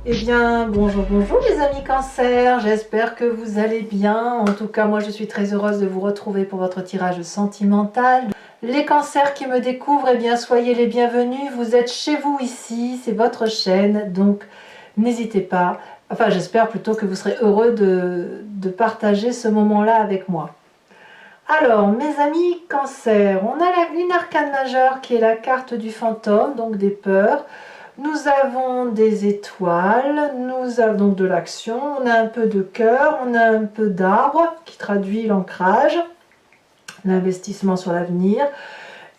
Eh bien, bonjour, bonjour les amis Cancer, j'espère que vous allez bien. En tout cas, moi je suis très heureuse de vous retrouver pour votre tirage sentimental. Les Cancers qui me découvrent, eh bien soyez les bienvenus, vous êtes chez vous ici, c'est votre chaîne, donc n'hésitez pas. Enfin, j'espère plutôt que vous serez heureux de partager ce moment-là avec moi. Alors, mes amis Cancer, on a une arcane majeure qui est la carte du fantôme, donc des peurs. Nous avons des étoiles, nous avons donc de l'action, on a un peu de cœur, on a un peu d'arbre qui traduit l'ancrage, l'investissement sur l'avenir.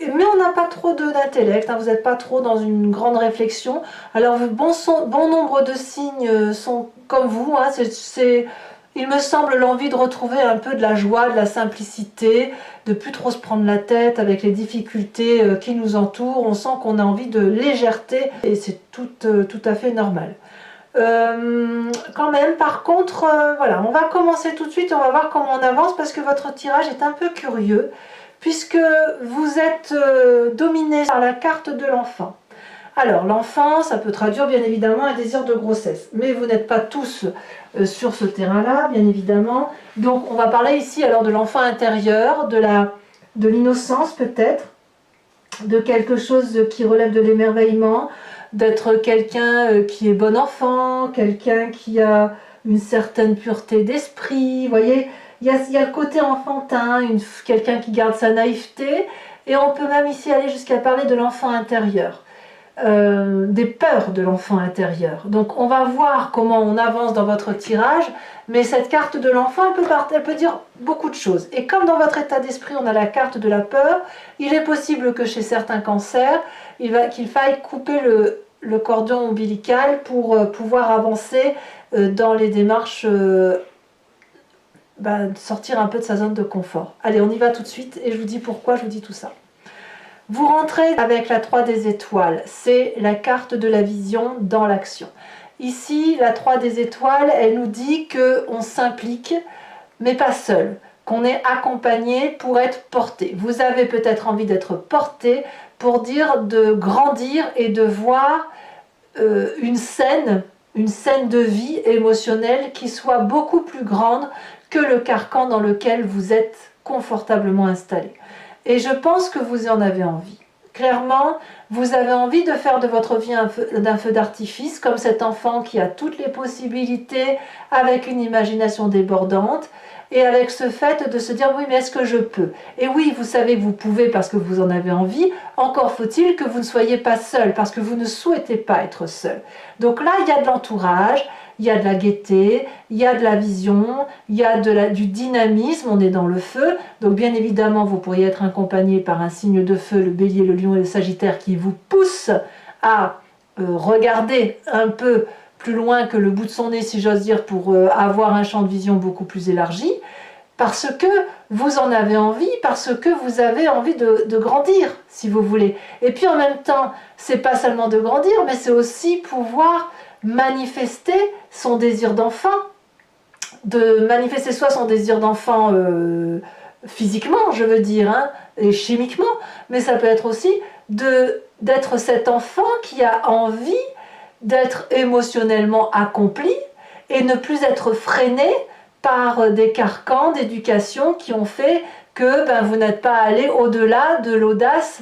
Mais on n'a pas trop d'intellect, hein, vous n'êtes pas trop dans une grande réflexion. Alors bon nombre de signes sont comme vous, hein, il me semble l'envie de retrouver un peu de la joie, de la simplicité, de plus trop se prendre la tête avec les difficultés qui nous entourent. On sent qu'on a envie de légèreté et c'est tout à fait normal. Quand même, par contre, voilà, on va commencer tout de suite, on va voir comment on avance parce que votre tirage est un peu curieux puisque vous êtes dominé par la carte de l'enfant. Alors, l'enfant, ça peut traduire bien évidemment un désir de grossesse, mais vous n'êtes pas tous sur ce terrain-là, bien évidemment. Donc, on va parler ici alors de l'enfant intérieur, de l'innocence peut-être, de quelque chose qui relève de l'émerveillement, d'être quelqu'un qui est bon enfant, quelqu'un qui a une certaine pureté d'esprit, vous voyez, il y a le côté enfantin, quelqu'un qui garde sa naïveté, et on peut même ici aller jusqu'à parler de l'enfant intérieur. Des peurs de l'enfant intérieur. Donc on va voir comment on avance dans votre tirage, mais cette carte de l'enfant, elle peut dire beaucoup de choses. Et comme dans votre état d'esprit, on a la carte de la peur, il est possible que chez certains cancers, qu'il faille couper le cordon ombilical pour pouvoir avancer dans les démarches, sortir un peu de sa zone de confort. Allez, on y va tout de suite et je vous dis pourquoi je vous dis tout ça. Vous rentrez avec la 3 des étoiles, c'est la carte de la vision dans l'action. Ici, la 3 des étoiles, elle nous dit qu'on s'implique, mais pas seul, qu'on est accompagné pour être porté. Vous avez peut-être envie d'être porté pour dire de grandir et de voir une scène de vie émotionnelle qui soit beaucoup plus grande que le carcan dans lequel vous êtes confortablement installé. Et je pense que vous en avez envie. Clairement, vous avez envie de faire de votre vie un feu d'artifice, comme cet enfant qui a toutes les possibilités, avec une imagination débordante, et avec ce fait de se dire, oui, mais est-ce que je peux? Et oui, vous savez que vous pouvez parce que vous en avez envie, encore faut-il que vous ne soyez pas seul, parce que vous ne souhaitez pas être seul. Donc là, il y a de l'entourage, il y a de la gaieté, il y a de la vision, il y a du dynamisme, on est dans le feu. Donc bien évidemment, vous pourriez être accompagné par un signe de feu, le bélier, le lion et le sagittaire, qui vous poussent à regarder un peu plus loin que le bout de son nez, si j'ose dire, pour avoir un champ de vision beaucoup plus élargi, parce que vous en avez envie, parce que vous avez envie de grandir, si vous voulez. Et puis en même temps, c'est pas seulement de grandir, mais c'est aussi pouvoir manifester son désir d'enfant, de manifester soit son désir d'enfant physiquement, je veux dire, hein, et chimiquement, mais ça peut être aussi d'être cet enfant qui a envie d'être émotionnellement accompli et ne plus être freiné par des carcans d'éducation qui ont fait que vous n'êtes pas allé au-delà de l'audace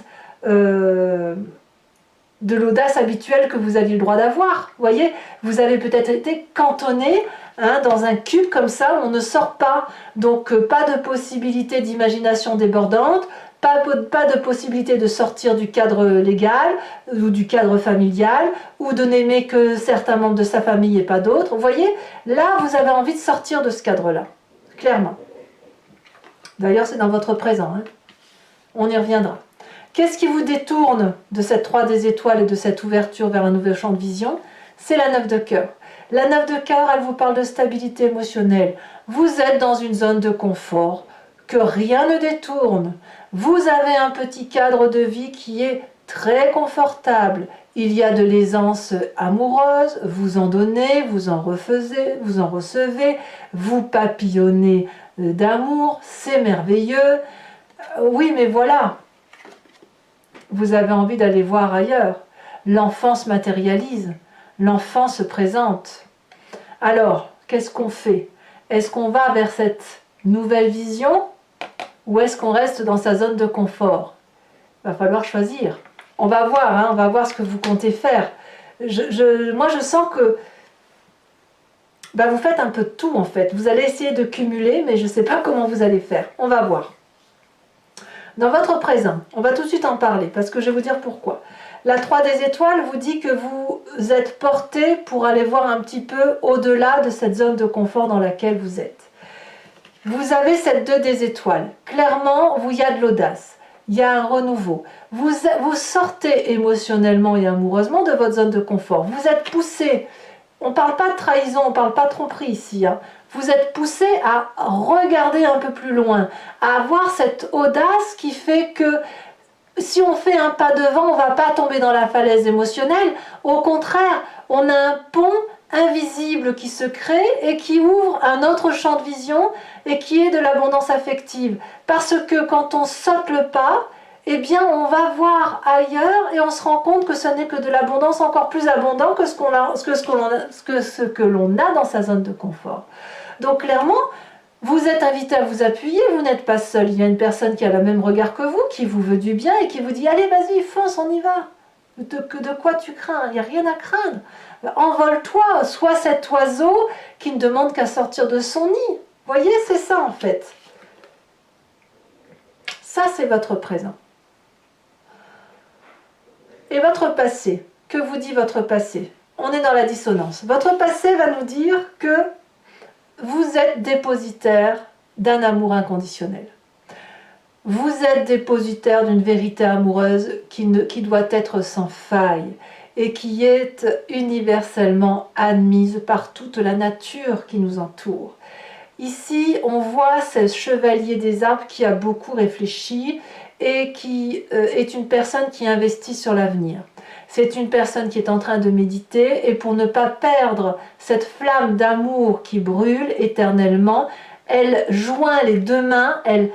habituelle que vous aviez le droit d'avoir. Vous voyez, vous avez peut-être été cantonné dans un cube comme ça où on ne sort pas. Donc pas de possibilité d'imagination débordante, pas de possibilité de sortir du cadre légal ou du cadre familial, ou de n'aimer que certains membres de sa famille et pas d'autres. Vous voyez, là vous avez envie de sortir de ce cadre-là, clairement. D'ailleurs c'est dans votre présent, hein. On y reviendra. Qu'est-ce qui vous détourne de cette 3 des étoiles et de cette ouverture vers un nouvel champ de vision? C'est la 9 de cœur. La 9 de cœur, elle vous parle de stabilité émotionnelle. Vous êtes dans une zone de confort que rien ne détourne. Vous avez un petit cadre de vie qui est très confortable. Il y a de l'aisance amoureuse, vous en donnez, vous en recevez, vous papillonnez d'amour, c'est merveilleux. Oui, mais voilà, vous avez envie d'aller voir ailleurs. L'enfant se matérialise. l'enfant se présente. Alors, qu'est-ce qu'on fait? Est-ce qu'on va vers cette nouvelle vision ou est-ce qu'on reste dans sa zone de confort? Il va falloir choisir. On va voir, hein, on va voir ce que vous comptez faire. Moi, je sens que vous faites un peu de tout en fait. Vous allez essayer de cumuler, mais je ne sais pas comment vous allez faire. On va voir. Dans votre présent, on va tout de suite en parler, parce que je vais vous dire pourquoi. La 3 des étoiles vous dit que vous êtes porté pour aller voir un petit peu au-delà de cette zone de confort dans laquelle vous êtes. Vous avez cette 2 des étoiles. Clairement, il y a de l'audace, il y a un renouveau. Vous sortez émotionnellement et amoureusement de votre zone de confort. Vous êtes poussé. On ne parle pas de trahison, on ne parle pas de tromperie ici. Hein. Vous êtes poussé à regarder un peu plus loin, à avoir cette audace qui fait que si on fait un pas devant, on ne va pas tomber dans la falaise émotionnelle. Au contraire, on a un pont invisible qui se crée et qui ouvre un autre champ de vision et qui est de l'abondance affective. Parce que quand on saute le pas, eh bien on va voir ailleurs et on se rend compte que ce n'est que de l'abondance encore plus abondant que ce que l'on a dans sa zone de confort. Donc clairement, vous êtes invité à vous appuyer, vous n'êtes pas seul. Il y a une personne qui a le même regard que vous, qui vous veut du bien et qui vous dit « Allez, vas-y, fonce, on y va !» De quoi tu crains? Il n'y a rien à craindre. Envole-toi, sois cet oiseau qui ne demande qu'à sortir de son nid. Vous voyez, c'est ça en fait. Ça, c'est votre présent. Et votre passé, que vous dit votre passé? On est dans la dissonance. Votre passé va nous dire que vous êtes dépositaire d'un amour inconditionnel. Vous êtes dépositaire d'une vérité amoureuse qui doit être sans faille et qui est universellement admise par toute la nature qui nous entoure. Ici, on voit ce chevalier des arbres qui a beaucoup réfléchi et qui est une personne qui investit sur l'avenir. C'est une personne qui est en train de méditer et pour ne pas perdre cette flamme d'amour qui brûle éternellement, elle joint les deux mains, elle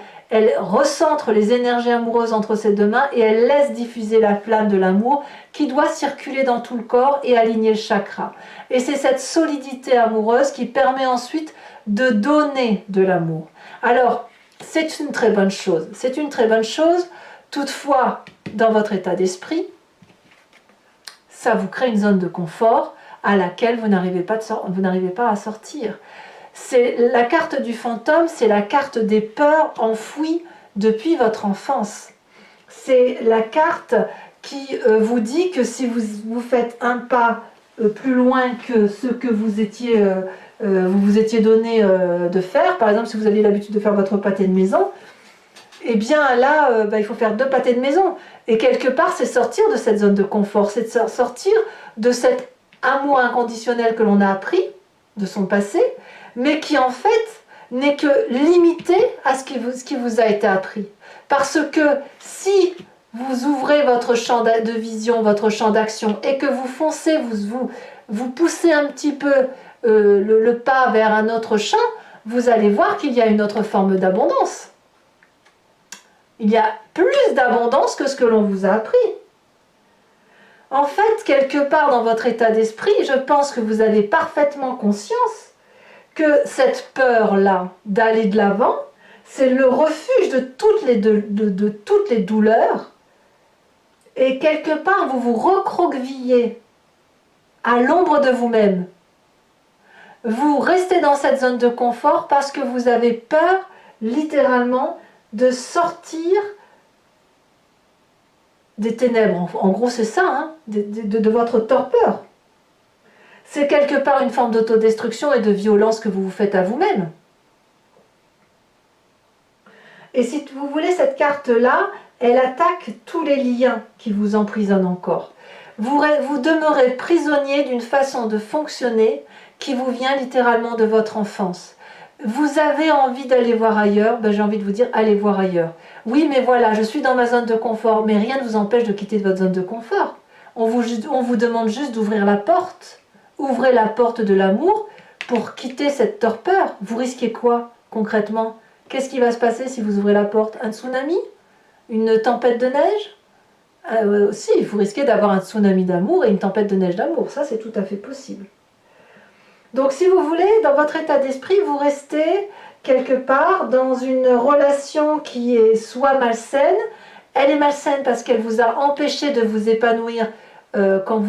recentre les énergies amoureuses entre ses deux mains et elle laisse diffuser la flamme de l'amour qui doit circuler dans tout le corps et aligner le chakra. Et c'est cette solidité amoureuse qui permet ensuite de donner de l'amour. Alors, c'est une très bonne chose. C'est une très bonne chose. Toutefois, dans votre état d'esprit, ça vous crée une zone de confort à laquelle vous n'arrivez pas à sortir. C'est la carte du fantôme, c'est la carte des peurs enfouies depuis votre enfance. C'est la carte qui vous dit que si vous faites un pas plus loin que ce que vous vous étiez donné de faire, par exemple si vous aviez l'habitude de faire votre pâté de maison, eh bien là, il faut faire 2 pâtés de maison. Et quelque part, c'est sortir de cette zone de confort, c'est sortir de cet amour inconditionnel que l'on a appris de son passé, mais qui en fait n'est que limité à ce qui vous a été appris. Parce que si vous ouvrez votre champ de vision, votre champ d'action, et que vous foncez, vous poussez un petit peu le pas vers un autre champ, vous allez voir qu'il y a une autre forme d'abondance. Il y a plus d'abondance que ce que l'on vous a appris. En fait, quelque part dans votre état d'esprit, je pense que vous avez parfaitement conscience que cette peur-là d'aller de l'avant, c'est le refuge de toutes les douleurs. Et quelque part, vous vous recroquevillez à l'ombre de vous-même. Vous restez dans cette zone de confort parce que vous avez peur, littéralement, de sortir des ténèbres. En gros, c'est ça, hein, de votre torpeur. C'est quelque part une forme d'autodestruction et de violence que vous vous faites à vous-même. Et si vous voulez, cette carte-là, elle attaque tous les liens qui vous emprisonnent encore. Vous demeurez prisonnier d'une façon de fonctionner qui vous vient littéralement de votre enfance. Vous avez envie d'aller voir ailleurs, j'ai envie de vous dire, allez voir ailleurs. Oui, mais voilà, je suis dans ma zone de confort, mais rien ne vous empêche de quitter votre zone de confort. On vous demande juste d'ouvrir la porte. Ouvrez la porte de l'amour pour quitter cette torpeur. Vous risquez quoi, concrètement? Qu'est-ce qui va se passer si vous ouvrez la porte? Un tsunami? Une tempête de neige? Si, vous risquez d'avoir un tsunami d'amour et une tempête de neige d'amour, ça c'est tout à fait possible. Donc si vous voulez, dans votre état d'esprit, vous restez quelque part dans une relation qui est soit malsaine, elle est malsaine parce qu'elle vous a empêché de vous épanouir quand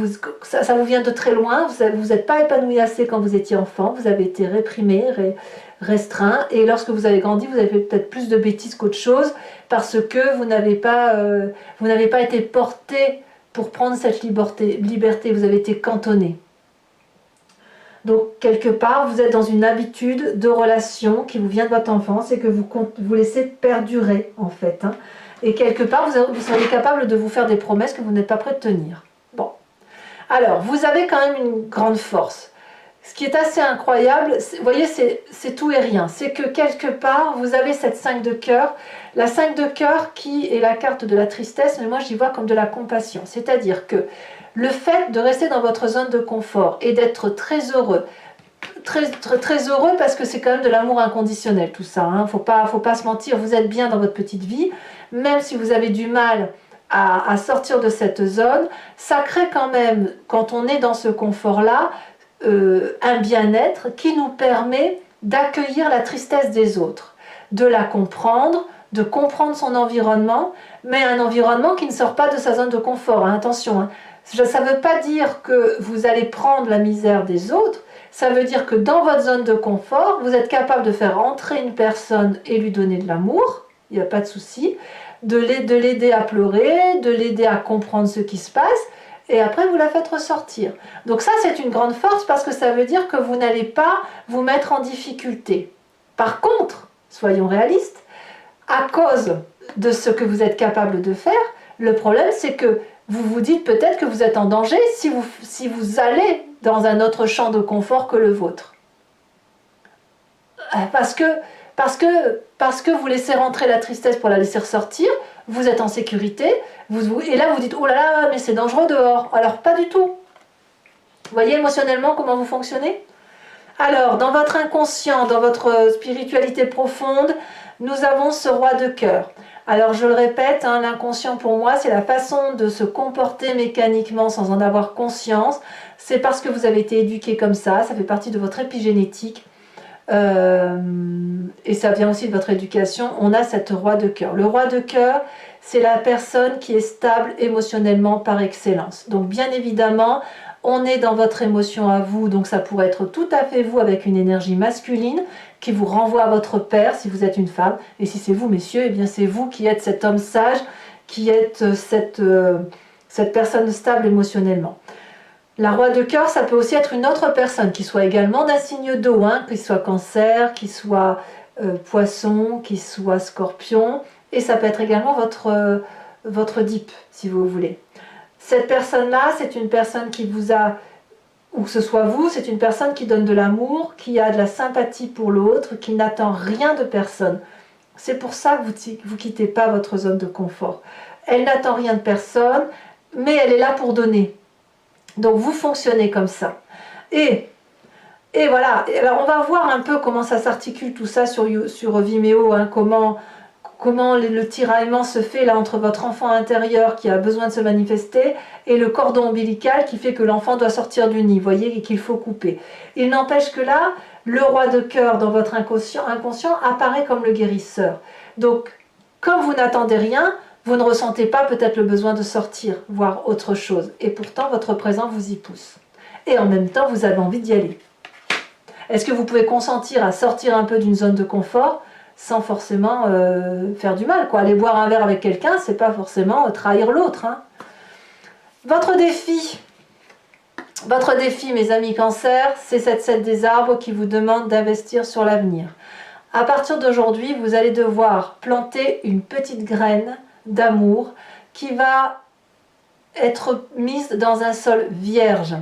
ça vous vient de très loin, vous n'êtes pas épanoui assez quand vous étiez enfant, vous avez été réprimé, restreint, et lorsque vous avez grandi, vous avez fait peut-être plus de bêtises qu'autre chose, parce que vous n'avez pas été porté pour prendre cette liberté, vous avez été cantonné. Donc, quelque part, vous êtes dans une habitude de relation qui vous vient de votre enfance et que vous laissez perdurer, en fait. Hein. Et quelque part, vous seriez capable de vous faire des promesses que vous n'êtes pas prêt de tenir. Bon. Alors, vous avez quand même une grande force. Ce qui est assez incroyable, vous voyez, c'est tout et rien. C'est que quelque part, vous avez cette 5 de cœur. La 5 de cœur qui est la carte de la tristesse, mais moi, j'y vois comme de la compassion. C'est-à-dire que le fait de rester dans votre zone de confort et d'être très heureux, très heureux parce que c'est quand même de l'amour inconditionnel tout ça, hein. Faut pas se mentir, vous êtes bien dans votre petite vie, même si vous avez du mal à sortir de cette zone, ça crée quand même, quand on est dans ce confort-là, un bien-être qui nous permet d'accueillir la tristesse des autres, de la comprendre, de comprendre son environnement, mais un environnement qui ne sort pas de sa zone de confort, hein, attention, hein. Ça ne veut pas dire que vous allez prendre la misère des autres, ça veut dire que dans votre zone de confort, vous êtes capable de faire entrer une personne et lui donner de l'amour, il n'y a pas de souci, de l'aider à pleurer, de l'aider à comprendre ce qui se passe, et après vous la faites ressortir. Donc ça c'est une grande force parce que ça veut dire que vous n'allez pas vous mettre en difficulté. Par contre, soyons réalistes, à cause de ce que vous êtes capable de faire, le problème c'est que vous vous dites peut-être que vous êtes en danger si vous allez dans un autre champ de confort que le vôtre. Parce que vous laissez rentrer la tristesse pour la laisser ressortir, vous êtes en sécurité, et là vous dites « Oh là là, mais c'est dangereux dehors !» Alors pas du tout. Vous voyez émotionnellement comment vous fonctionnez? Alors, dans votre inconscient, dans votre spiritualité profonde, nous avons ce roi de cœur. Alors je le répète, hein, l'inconscient pour moi c'est la façon de se comporter mécaniquement sans en avoir conscience. C'est parce que vous avez été éduqué comme ça fait partie de votre épigénétique. Et ça vient aussi de votre éducation, on a cette roi de cœur. Le roi de cœur, c'est la personne qui est stable émotionnellement par excellence. Donc bien évidemment, on est dans votre émotion à vous, donc ça pourrait être tout à fait vous avec une énergie masculine qui vous renvoie à votre père si vous êtes une femme, et si c'est vous messieurs, eh bien c'est vous qui êtes cet homme sage, qui êtes cette personne stable émotionnellement. La roi de cœur, ça peut aussi être une autre personne qui soit également d'un signe d'eau, hein, qui soit cancer, qui soit poisson, qui soit scorpion, et ça peut être également votre dip, si vous voulez. Cette personne-là, c'est une personne qui vous a, ou que ce soit vous, c'est une personne qui donne de l'amour, qui a de la sympathie pour l'autre, qui n'attend rien de personne. C'est pour ça que vous ne quittez pas votre zone de confort. Elle n'attend rien de personne, mais elle est là pour donner. Donc vous fonctionnez comme ça. Et voilà, alors on va voir un peu comment ça s'articule tout ça sur Vimeo, hein, comment le tiraillement se fait là entre votre enfant intérieur qui a besoin de se manifester et le cordon ombilical qui fait que l'enfant doit sortir du nid, vous voyez, et qu'il faut couper. Il n'empêche que là, le roi de cœur dans votre inconscient apparaît comme le guérisseur. Donc, comme vous n'attendez rien, vous ne ressentez pas peut-être le besoin de sortir, voir autre chose. Et pourtant, votre présent vous y pousse. Et en même temps, vous avez envie d'y aller. Est-ce que vous pouvez consentir à sortir un peu d'une zone de confort sans forcément faire du mal, quoi. Aller boire un verre avec quelqu'un, c'est pas forcément trahir l'autre, hein. Votre défi, mes amis Cancer, c'est cette 7 des arbres qui vous demande d'investir sur l'avenir. À partir d'aujourd'hui, vous allez devoir planter une petite graine d'amour qui va être mise dans un sol vierge,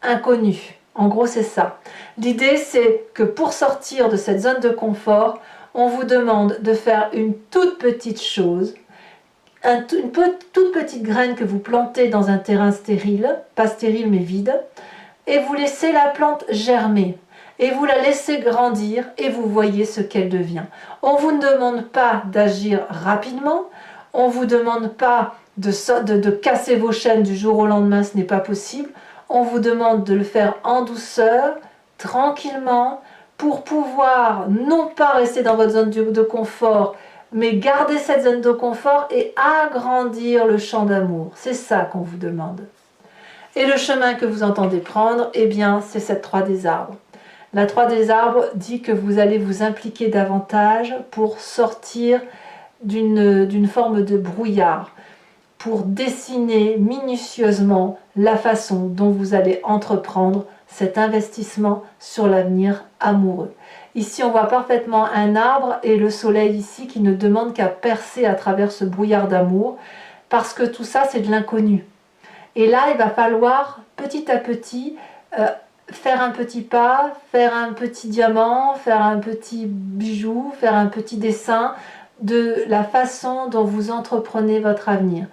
inconnu. En gros, c'est ça. L'idée, c'est que pour sortir de cette zone de confort, on vous demande de faire une toute petite chose, une toute petite graine que vous plantez dans un terrain stérile, pas stérile mais vide, et vous laissez la plante germer, et vous la laissez grandir, et vous voyez ce qu'elle devient. On ne vous demande pas d'agir rapidement, on ne vous demande pas de casser vos chaînes du jour au lendemain, ce n'est pas possible. On vous demande de le faire en douceur, tranquillement, pour pouvoir non pas rester dans votre zone de confort, mais garder cette zone de confort et agrandir le champ d'amour. C'est ça qu'on vous demande. Et le chemin que vous entendez prendre, eh bien, c'est cette 3 des arbres. La 3 des arbres dit que vous allez vous impliquer davantage pour sortir d'une forme de brouillard, pour dessiner minutieusement la façon dont vous allez entreprendre cet investissement sur l'avenir amoureux. Ici, on voit parfaitement un arbre et le soleil ici qui ne demande qu'à percer à travers ce brouillard d'amour, parce que tout ça, c'est de l'inconnu. Et là, il va falloir petit à petit faire un petit pas, faire un petit diamant, faire un petit bijou, faire un petit dessin de la façon dont vous entreprenez votre avenir.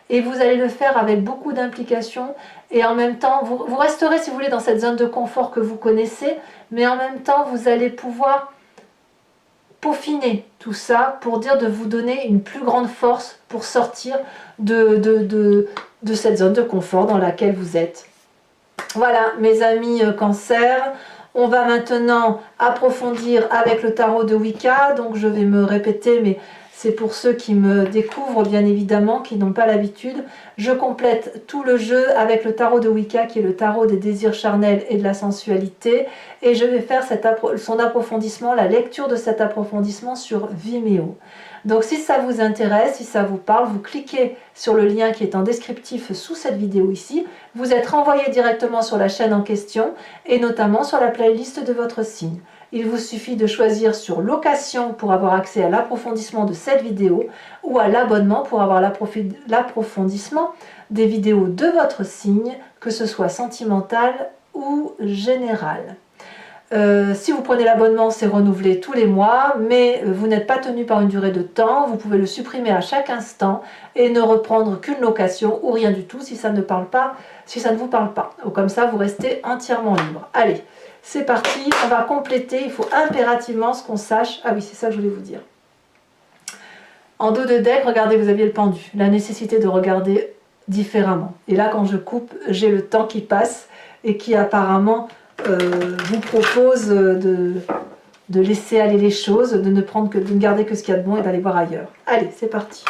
Et vous allez le faire avec beaucoup d'implication et en même temps, vous resterez si vous voulez dans cette zone de confort que vous connaissez, mais en même temps, vous allez pouvoir peaufiner tout ça pour dire de vous donner une plus grande force pour sortir de cette zone de confort dans laquelle vous êtes. Voilà mes amis Cancer, on va maintenant approfondir avec le tarot de Wicca, donc je vais me répéter mais c'est pour ceux qui me découvrent bien évidemment, qui n'ont pas l'habitude. Je complète tout le jeu avec le tarot de Wicca qui est le tarot des désirs charnels et de la sensualité et je vais faire son approfondissement, la lecture de cet approfondissement sur Vimeo. Donc si ça vous intéresse, si ça vous parle, vous cliquez sur le lien qui est en descriptif sous cette vidéo ici. Vous êtes renvoyé directement sur la chaîne en question et notamment sur la playlist de votre signe. Il vous suffit de choisir sur location pour avoir accès à l'approfondissement de cette vidéo ou à l'abonnement pour avoir l'approfondissement des vidéos de votre signe, que ce soit sentimental ou général. Si vous prenez l'abonnement, c'est renouvelé tous les mois, mais vous n'êtes pas tenu par une durée de temps, vous pouvez le supprimer à chaque instant et ne reprendre qu'une location ou rien du tout si ça ne parle pas, si ça ne vous parle pas. Ou comme ça, vous restez entièrement libre. Allez, c'est parti, on va compléter, il faut impérativement ce qu'on sache. Ah oui, c'est ça que je voulais vous dire. En dos de deck, regardez, vous aviez le pendu, la nécessité de regarder différemment. Et là, quand je coupe, j'ai le temps qui passe et qui apparemment vous propose de laisser aller les choses, de ne garder que ce qu'il y a de bon et d'aller voir ailleurs. Allez, c'est parti.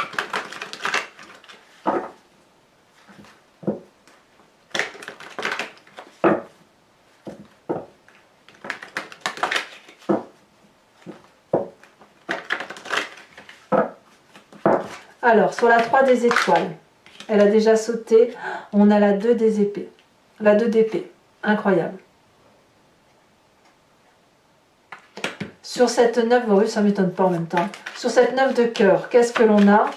Alors, sur la 3 des étoiles, elle a déjà sauté, on a la 2 des épées. La 2 d'épée, incroyable. Sur cette 9, oui, ça ne m'étonne pas en même temps. Sur cette 9 de cœur, qu'est-ce que l'on a?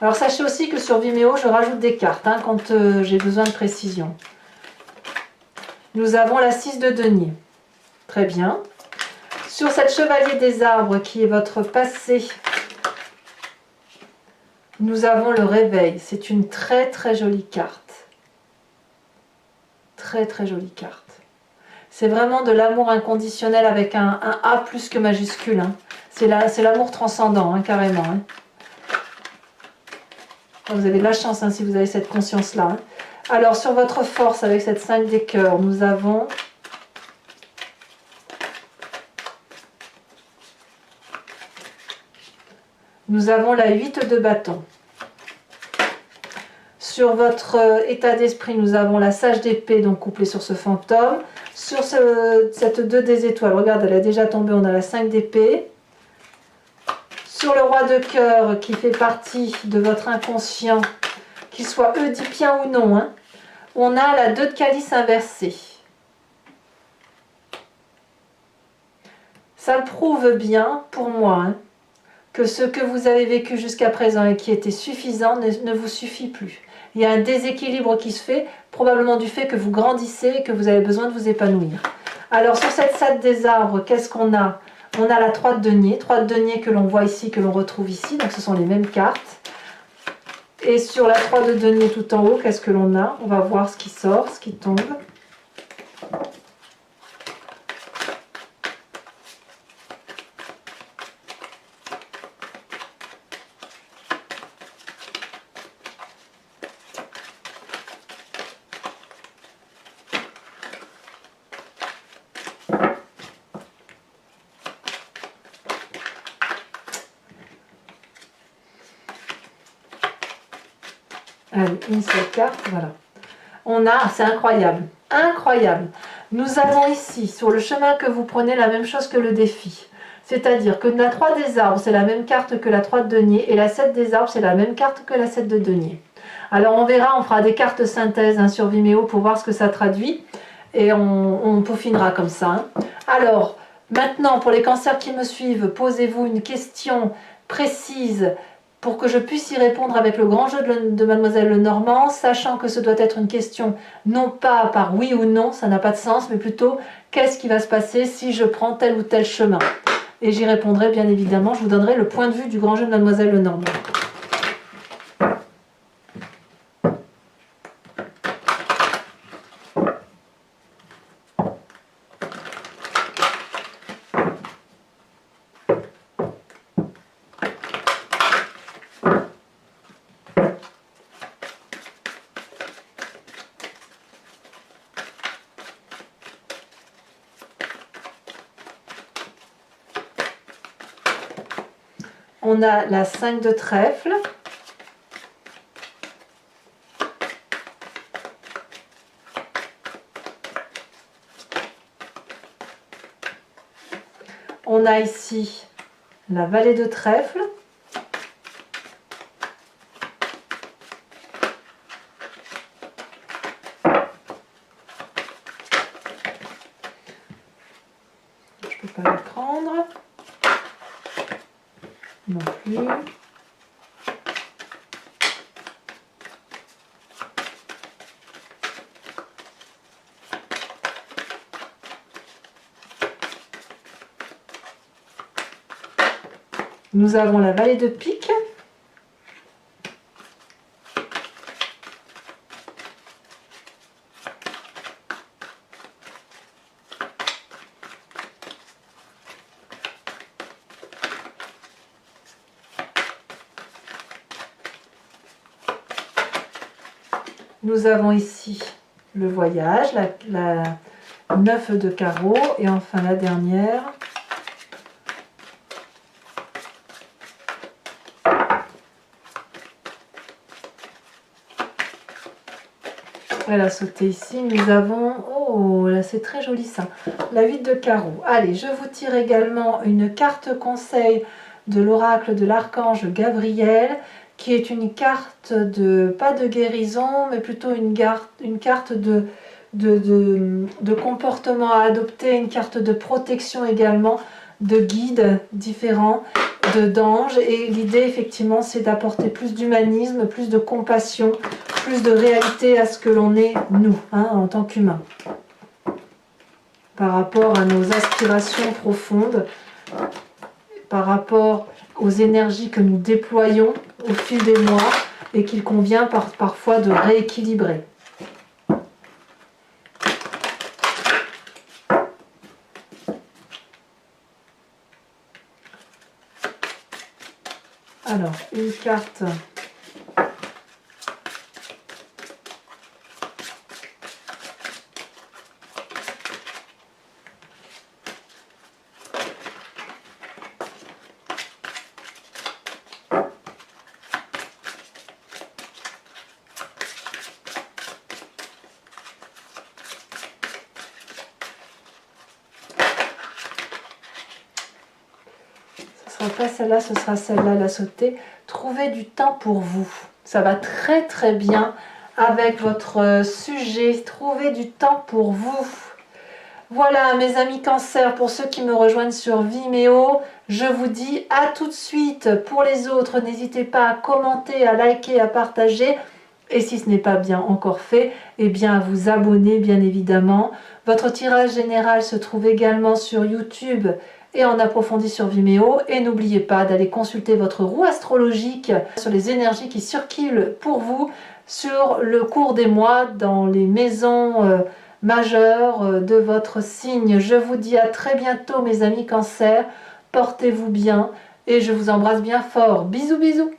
Alors sachez aussi que sur Vimeo, je rajoute des cartes quand j'ai besoin de précision. Nous avons la 6 de denier. Très bien. Sur cette chevalier des arbres qui est votre passé, nous avons le réveil. C'est une très très jolie carte. Très très jolie carte. C'est vraiment de l'amour inconditionnel avec un A plus que majuscule. C'est l'amour transcendant, carrément. Vous avez de la chance si vous avez cette conscience-là. Alors, sur votre force, avec cette 5 des cœurs, nous avons la 8 de bâton. Sur votre état d'esprit, nous avons la sage d'épée, donc couplée sur ce fantôme. Sur cette 2 des étoiles, regarde, elle est déjà tombée, on a la 5 d'épée. Sur le roi de cœur, qui fait partie de votre inconscient, qu'il soit oedipien ou non, on a la 2 de calice inversée. Ça prouve bien, pour moi, que ce que vous avez vécu jusqu'à présent et qui était suffisant ne vous suffit plus. Il y a un déséquilibre qui se fait, probablement du fait que vous grandissez et que vous avez besoin de vous épanouir. Alors sur cette 7 des arbres, qu'est-ce qu'on a? On a la 3 de denier que l'on voit ici, que l'on retrouve ici, donc ce sont les mêmes cartes. Et sur la 3 de denier tout en haut, qu'est-ce que l'on a? On va voir ce qui sort, ce qui tombe. Allez, une seule carte, voilà. On a, c'est incroyable, incroyable. Nous avons ici, sur le chemin que vous prenez, la même chose que le défi. C'est-à-dire que la 3 des arbres, c'est la même carte que la 3 de denier, et la 7 des arbres, c'est la même carte que la 7 de denier. Alors on verra, on fera des cartes synthèse hein, sur Vimeo pour voir ce que ça traduit, et on peaufinera comme ça. Hein. Alors, maintenant, pour les cancers qui me suivent, posez-vous une question précise pour que je puisse y répondre avec le grand jeu de Mademoiselle Lenormand, sachant que ce doit être une question non pas par oui ou non, ça n'a pas de sens, mais plutôt qu'est-ce qui va se passer si je prends tel ou tel chemin. Et j'y répondrai bien évidemment, je vous donnerai le point de vue du grand jeu de Mademoiselle Lenormand. On a la 5 de trèfle. On a ici la vallée de trèfle. Je ne peux pas le prendre. Non plus. Nous avons la vallée de pique. Nous avons ici le voyage, la 9 de carreau et enfin la dernière. Elle a sauté ici. Nous avons, oh là c'est très joli ça, la 8 de carreau. Allez, je vous tire également une carte conseil de l'oracle de l'archange Gabriel, qui est une carte de, pas de guérison, mais plutôt une carte de comportement à adopter, une carte de protection également, de guides différents, d'anges. Et l'idée effectivement c'est d'apporter plus d'humanisme, plus de compassion, plus de réalité à ce que l'on est nous, hein, en tant qu'humains. Par rapport à nos aspirations profondes, par rapport aux énergies que nous déployons au fil des mois et qu'il convient parfois de rééquilibrer. Alors, une carte pas celle-là, ce sera celle-là, la sautée. Trouvez du temps pour vous. Ça va très très bien avec votre sujet. Trouvez du temps pour vous. Voilà mes amis Cancer, pour ceux qui me rejoignent sur Vimeo, je vous dis à tout de suite. Pour les autres, n'hésitez pas à commenter, à liker, à partager. Et si ce n'est pas bien encore fait, eh bien à vous abonner bien évidemment. Votre tirage général se trouve également sur YouTube et en approfondi sur Vimeo. Et n'oubliez pas d'aller consulter votre roue astrologique sur les énergies qui circulent pour vous sur le cours des mois dans les maisons majeures de votre signe. Je vous dis à très bientôt mes amis Cancer. Portez-vous bien et je vous embrasse bien fort. Bisous bisous.